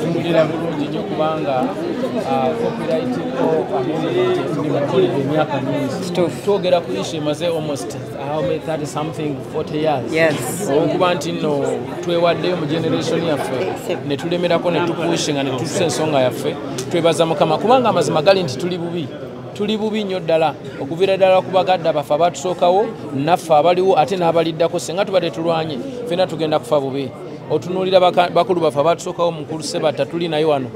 Simulira bulungi nnyo kubanga copyright emyaka mingi twogera ku issue emaze almost 30 something 40 years okuba nti nno twewaddeyo mu generation yaffe ne tulemerako ne tupushinga ne tutusa ensonga yaffe twebaza Mukama kubanga amazima gali nti tuli bubi nnyo ddala okuviira ddala ku bagadde abafe abatusookawo naffe abaliwo ate n'abaliddako singa tuba tetulwanye ffenna tugenda kufa bubi. Otunuulira bakulu baffe abatusookawo mukulu Sebatta tuli naye wano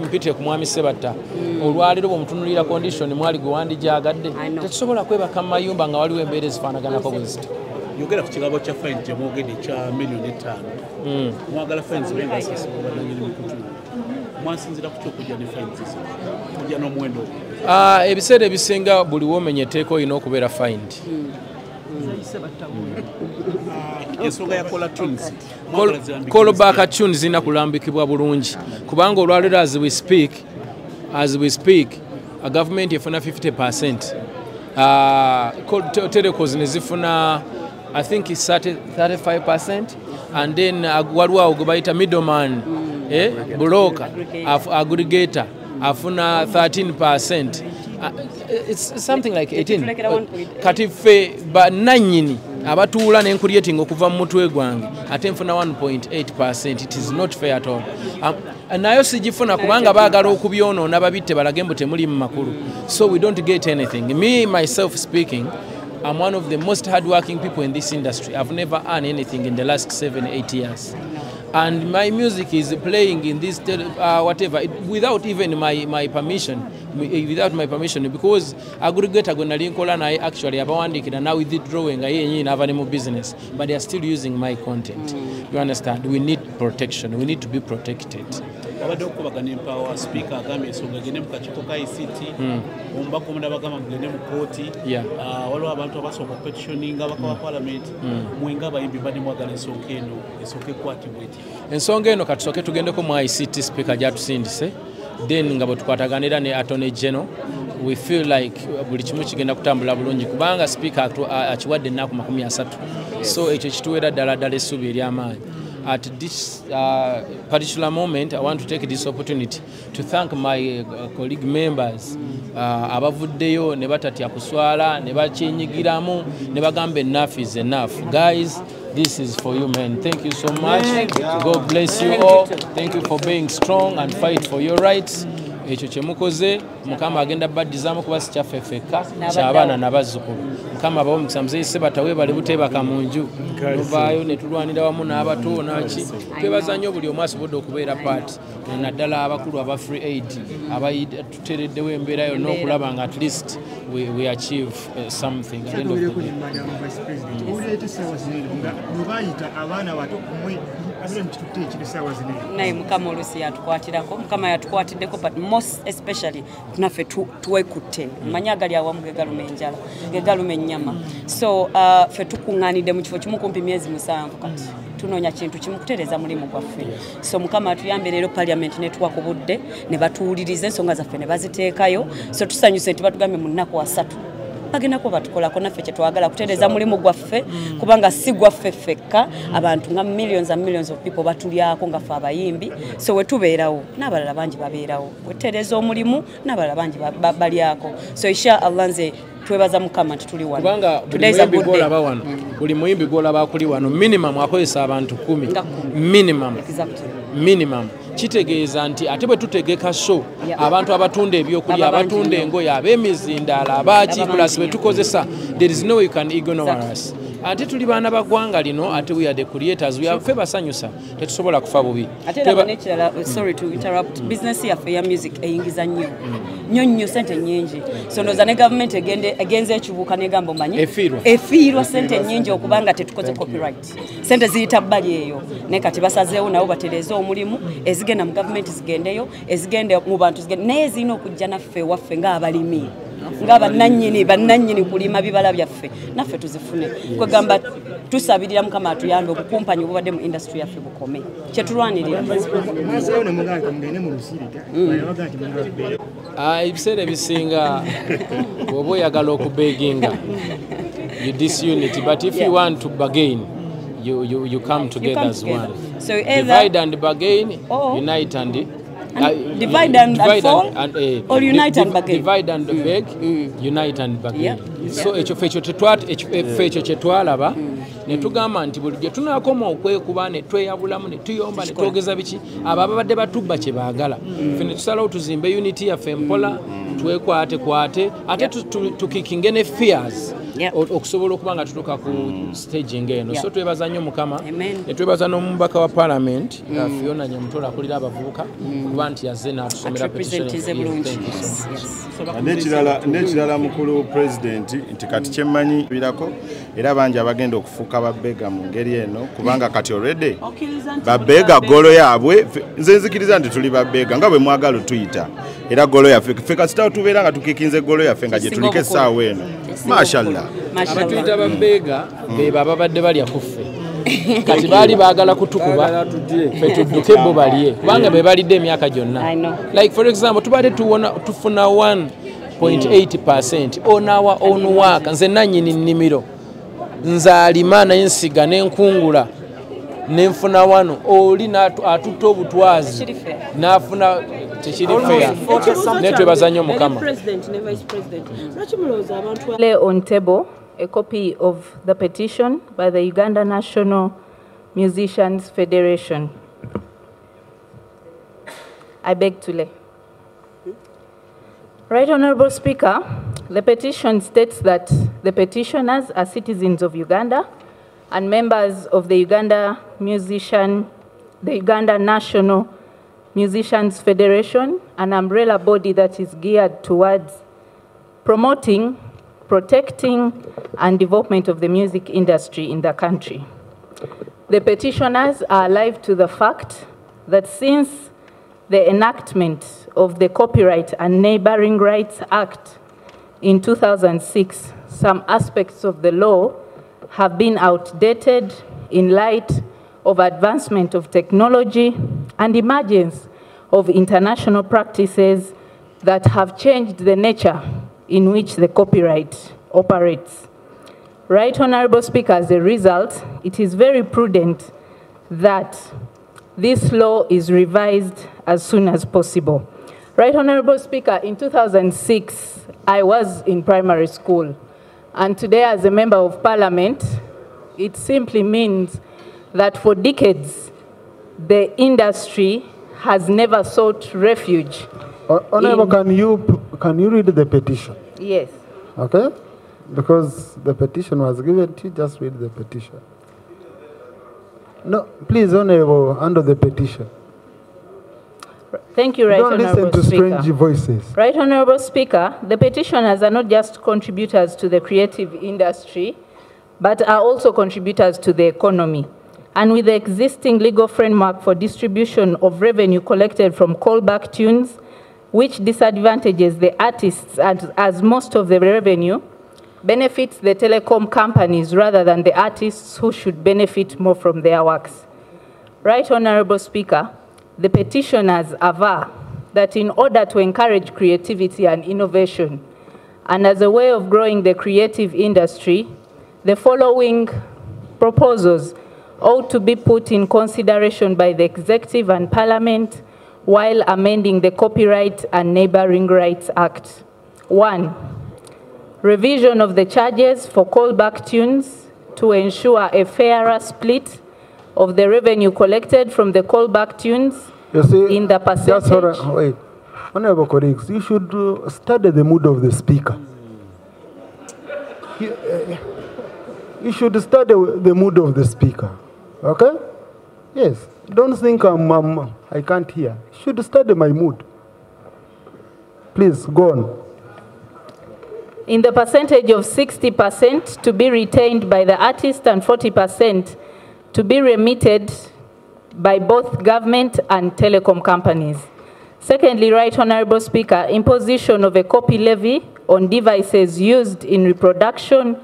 mpite ku mwami Sebatta olwaleero bwemutunuulira condition mwali gwe wandijaagadde tetusobola kwebaka mu mayumba nga waliwo embeera ezifaanaganako bwe ziti. Yogera ku kigambo kya fine gye mwogedde kya $5,000,000 mwagala fine zibenga asasibwa banyini mukutu mwasinzira ku kyokujja ne fine zizo kujja n'omuwendo ebiseera ebisinga buli woomenye etteeka olina okubeera fined. Ensonga ya Kola Tunes callback tunes zina kulambikibwa bulungi kubanga olwaleero as we speak a government efuna 50%, telecoms ne zifuna I think 35%, and then waliwo awo gwe bayita middleman broker aggregator afuna 13%. It's something like 18. Kati ffe bannannyini abatuula n'encreating okuva mu mutwe gwange ate nfuna 1.8%. It is not fair at all. Nayo sigifuna kubanga baagala okubyonoona babitte balage mbu temuli mu makulu. So we don't get anything. Me, myself speaking, I'm one of the most hardworking people in this industry. I've never earned anything in the last 7-8 years. And my music is playing in this whatever without even my permission, because aggregator gonna linkola na actually abawandikira now withdrawing ayenyi nava ne mu business, but they are still using my content. You understand? We need protection. We need to be protected. Abadde okubagana empower speaker agambye ensonga gende mu kakiiko ka ICT omubaka omulala bagamba mugende mu kooti waliwo abantu abasooka petitioninga abaka wa Palamenti mwenga abayimbi badde mwagala ensonga eno esooka ekwatibwa eti. Ensonga eno katusooke tugendeko mu ICT speaker gyatusindise, then nga bwe tukwataganira ne Attorney General we feel like buli kimu kigenda kutambula bulungi kubanga speaker akiwadde ennaku 30, so ekyo kituweera ddala essuubi ery'amaanyi. At this particular moment, I want to take this opportunity to thank my colleague members abavuddeyo ne batatya kuswala ne bakyenyigiramu ne bagamba enough is enough. Guys, this is for you, man. Thank you so much. God bless you all. Thank you for being strong and fight for your rights. Ekyo kyemukoze Mukama agenda baddizamu kuba si kyaffe ffekka ky'abaana n'abazzukulu. Mukama abawo omukisa muzeeyi Sebatta weebale buteebaka mu nju tuvaayo ne tulwanira wamu n'abato naki twebaza nnyo buli omu asobodde okubeera paati naddala abakulu aba free aid tuteereddewo embeera yonna okulaba nga at least we achieve something. naye Mukama oluusi yatukwatirako, Mukama yatukwatiddeko, but most especially naffe tuwekutte manya agali awamu gegaluma enjala gegaluma ennyama. So ffe tukuŋŋaanidde mu kifo kimu kumpi myezi 7 kati tunoonya kintu kimu kutereeza mulimu gwaffe. So Mukama atuyambe leero Parliament ne tuwa ku budde ne batuwuliriza ensonga zaffe ne baziteekayo. So tusanyuse nti batugambye mu nnaku 3 bagendako batukolako naffe kye twagala kutereeza mulimu gwaffe kubanga si gwaffe ffekka, abantu nga millions and millions of people batulyako nga ffe abayimbi. So we tubeerawo n'abalala bangi babeerawo, wetereeza omulimu n'abalala bangi balyako. So inshallah nze twebaza Mukama nti tuli wano kubanga buli muyimbi gw'olaba akuli wano minimum akozesa abantu 10 minimum. Kitegeeza nti ate bwe tutegeka show abantu abatunda ebyokulya abatunda engoye ab'emizindaala abaki plus bwe tukozesa there is no way you can ignore us. Ate tuli baana ba ggwanga lino ate we are the creators, we are ffe basanyusa tetusobola kufa bubi. Sorry to interrupt, business yaffe ya music eyingiza nnyo sente nnyingi. So ndoza ne government egenze ekibuuka negamba omanyi efiirwa sente nnyingi okubanga tetukoze copyright, sente ziyita bbali eyo naye kati basazeewo nabo batereeze omulimu ezigenda mu government zigendeyo ezigende mu bantu zigende naye zirina okujja naffe waffe ng'abalimi bannannyini kulima bibala byaffe naffe tuzifune kwegamba tusabirira Mukama atuyambe okukumpanya obubadde mu industry yaffe bukome kyetulwanirira. Ebiseera ebisinga bw'oba oyagala okubeeginga you disunity. But if you want to bargain, you come together as one. So either divide and bargain, unite and divide and fall, or unite and bargain. Divide and beg, unite and bargain. So ekyo fecho chetwalaba ne tugamba nti buli gye tunaakoma okwekuba ne tweyabulamu ne tuyomba ne twogeza biki abo ababadde batubba kye baagala ffe ne tusalawo tuzimbe unity yaffe mpola twekwate ate tukikinge ne fears okusobola okuba nga tutuuka ku staging eno. So twebaza nnyo Mukama ne twebaza n'omubaka wa Palamenti Fiona Nyamutooro akulira abavubuka kuba nti yazze n'atusomera petition. N'ekirala mukulu President nti kati kyemmanyi birako era bangi abagenda okufuuka babbega mu ngeri eno kubanga kati already babbega golo yaabwe nze nzikiriza nti tuli babbega nga bwe mwagala tuyita era golo yaffe ffe kasitawo tubeera nga tukikinze golo yaffe nga gye tuliko essaawa eno mashallah abatuyita babbega be baba badde balya kuffe kati baali baagala kutukuba ffe tudduke bo balye kubanga be balidde emyaka gyonna. Like for example tubadde tufuna 1.8% on our own work. Nze nannyini nnimiro nzaalima naye nsiga n'enkungula nenfuna wano oli atutta obutwazi n'afuna tekiri fair. Netwebaza nnyo Mukama. Lay on table a copy of the petition by the Uganda National Musicians Federation. I beg to lay. Right Honorable Speaker, the petition states that the petitioners are citizens of Uganda and members of the Uganda National Musicians Federation, an umbrella body that is geared towards promoting, protecting, and development of the music industry in the country. The petitioners are alive to the fact that since the enactment of the Copyright and Neighboring Rights Act in 2006, some aspects of the law have been outdated in light of advancement of technology and emergence of international practices that have changed the nature in which the copyright operates. Right Honorable Speaker, as a result, it is very prudent that this law is revised as soon as possible. Right Honorable Speaker, in 2006, I was in primary school, and today as a member of Parliament, it simply means that for decades, the industry has never sought refuge. Honorable, can you read the petition? Yes. Okay? Because the petition was given to you, just read the petition. No, please, Honorable, under the petition. Thank you, Right Don't Honorable listen to Speaker. strange voices. Right Honorable Speaker, the petitioners are not just contributors to the creative industry, but are also contributors to the economy. And with the existing legal framework for distribution of revenue collected from callback tunes, which disadvantages the artists as most of the revenue benefits the telecom companies rather than the artists who should benefit more from their works. Right Honorable Speaker, the petitioners aver that in order to encourage creativity and innovation, and as a way of growing the creative industry, the following proposals ought to be put in consideration by the Executive and Parliament while amending the Copyright and Neighboring Rights Act. 1. Revision of the charges for callback tunes to ensure a fairer split of the revenue collected from the callback tunes in the percentage. Just wait. Honorable colleagues, you should study the mood of the speaker. You should study the mood of the speaker. Okay? Yes. Don't think I can't hear. You should study my mood. Please, go on. In the percentage of 60% to be retained by the artist and 40% to be remitted by both government and telecom companies. Secondly, Right Honorable Speaker, imposition of a copy levy on devices used in reproduction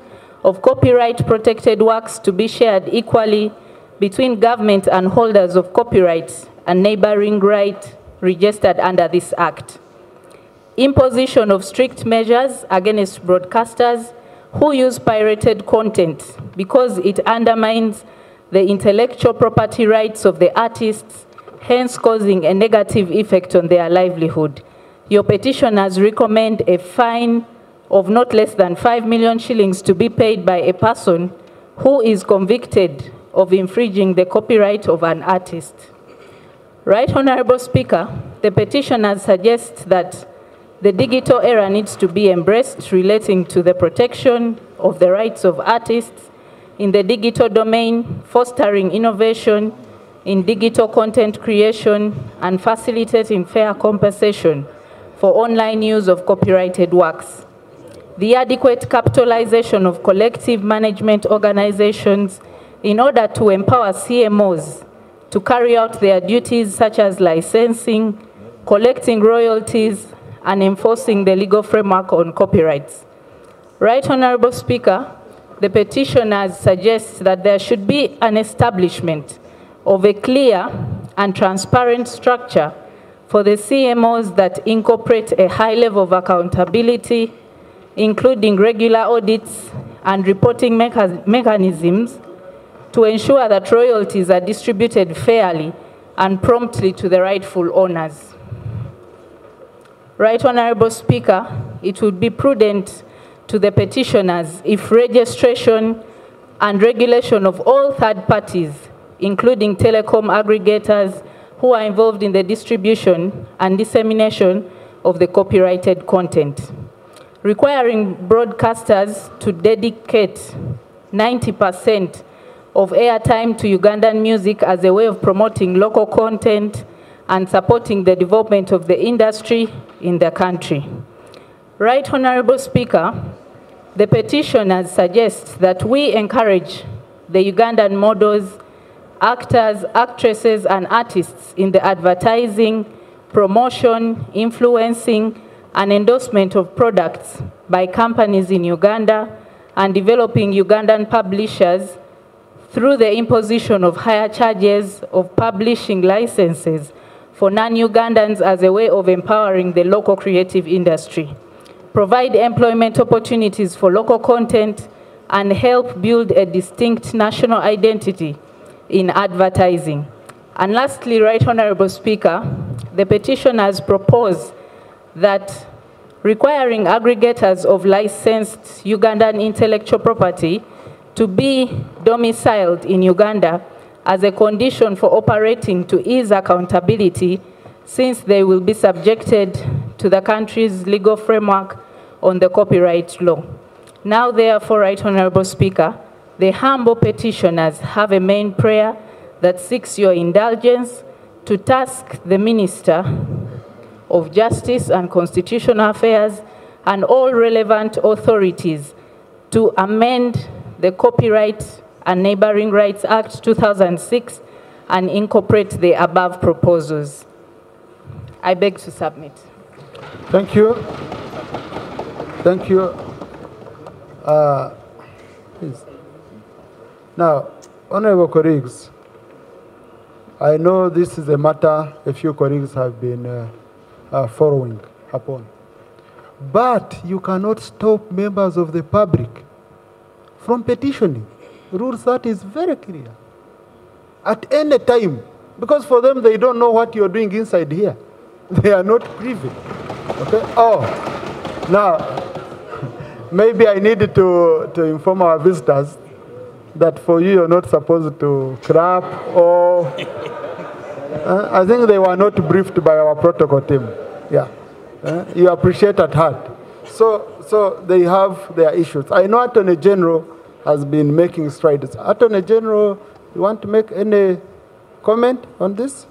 of copyright-protected works to be shared equally between government and holders of copyright and neighboring right registered under this Act. Imposition of strict measures against broadcasters who use pirated content because it undermines the intellectual property rights of the artists, hence causing a negative effect on their livelihood. Your petitioners recommend a fine of not less than 5 million shillings to be paid by a person who is convicted of infringing the copyright of an artist. Right, Honorable Speaker, the petitioners suggest that the digital era needs to be embraced relating to the protection of the rights of artists in the digital domain, fostering innovation in digital content creation, and facilitating fair compensation for online use of copyrighted works. The adequate capitalization of collective management organizations in order to empower CMOs to carry out their duties such as licensing, collecting royalties, and enforcing the legal framework on copyrights. Right, Honorable Speaker, the petitioners suggest that there should be an establishment of a clear and transparent structure for the CMOs that incorporate a high level of accountability, including regular audits and reporting mechanisms to ensure that royalties are distributed fairly and promptly to the rightful owners. Right, Honorable Speaker, it would be prudent to the petitioners if registration and regulation of all third parties, including telecom aggregators who are involved in the distribution and dissemination of the copyrighted content, requiring broadcasters to dedicate 90% of airtime to Ugandan music as a way of promoting local content and supporting the development of the industry in the country. Right, Honorable Speaker, the petitioners suggest that we encourage the Ugandan models, actors, actresses, and artists in the advertising, promotion, influencing, and endorsement of products by companies in Uganda and developing Ugandan publishers through the imposition of higher charges of publishing licenses for non-Ugandans as a way of empowering the local creative industry, provide employment opportunities for local content, and help build a distinct national identity in advertising. And lastly, Right Honorable Speaker, the petitioners propose that requiring aggregators of licensed Ugandan intellectual property to be domiciled in Uganda as a condition for operating to ease accountability, since they will be subjected to the country's legal framework on the copyright law. Now, therefore, Right Honorable Speaker, the humble petitioners have a main prayer that seeks your indulgence to task the Minister of Justice and Constitutional Affairs and all relevant authorities to amend the Copyright and Neighboring Rights Act 2006 and incorporate the above proposals. I beg to submit. Thank you. Thank you. Please. Now, honorable colleagues, I know this is a matter a few colleagues have been following upon. But you cannot stop members of the public from petitioning. Rule 30 is very clear. At any time, because for them, they don't know what you're doing inside here. They are not privy. Okay? Oh, now, maybe I needed to inform our visitors that for you, you're not supposed to clap or... I think they were not briefed by our protocol team. Yeah. You appreciate at heart. So they have their issues. I know Attorney General has been making strides. Attorney General, you want to make any comment on this?